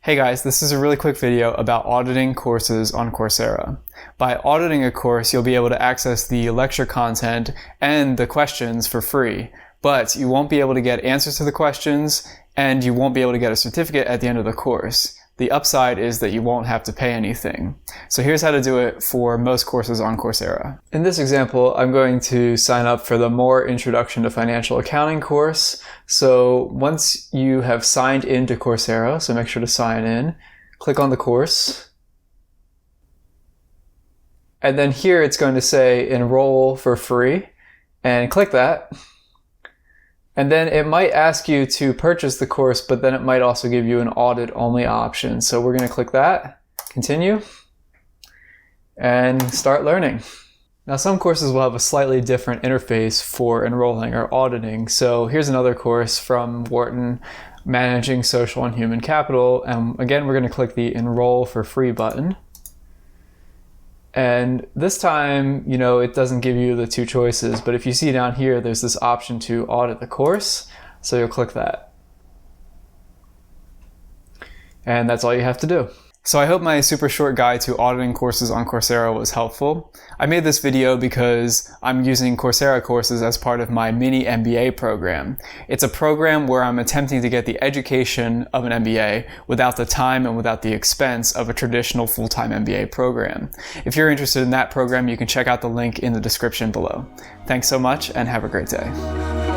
Hey guys, this is a really quick video about auditing courses on Coursera. By auditing a course, you'll be able to access the lecture content and the questions for free, but you won't be able to get answers to the questions and you won't be able to get a certificate at the end of the course. The upside is that you won't have to pay anything. So here's how to do it for most courses on Coursera. In this example, I'm going to sign up for the More Introduction to Financial Accounting course. So once you have signed into Coursera, so make sure to sign in, click on the course. And then here it's going to say Enroll for free, and click that. And then it might ask you to purchase the course, but then it might also give you an audit only option. So we're going to click that, continue, and start learning. Now some courses will have a slightly different interface for enrolling or auditing. So here's another course from Wharton, Managing Social and Human Capital. And again, we're going to click the Enroll for Free button. And this time, it doesn't give you the two choices, but if you see down here, there's this option to audit the course. So you'll click that. And that's all you have to do. So I hope my super short guide to auditing courses on Coursera was helpful. I made this video because I'm using Coursera courses as part of my Mini-MBA program. It's a program where I'm attempting to get the education of an MBA without the time and without the expense of a traditional full-time MBA program. If you're interested in that program, you can check out the link in the description below. Thanks so much and have a great day.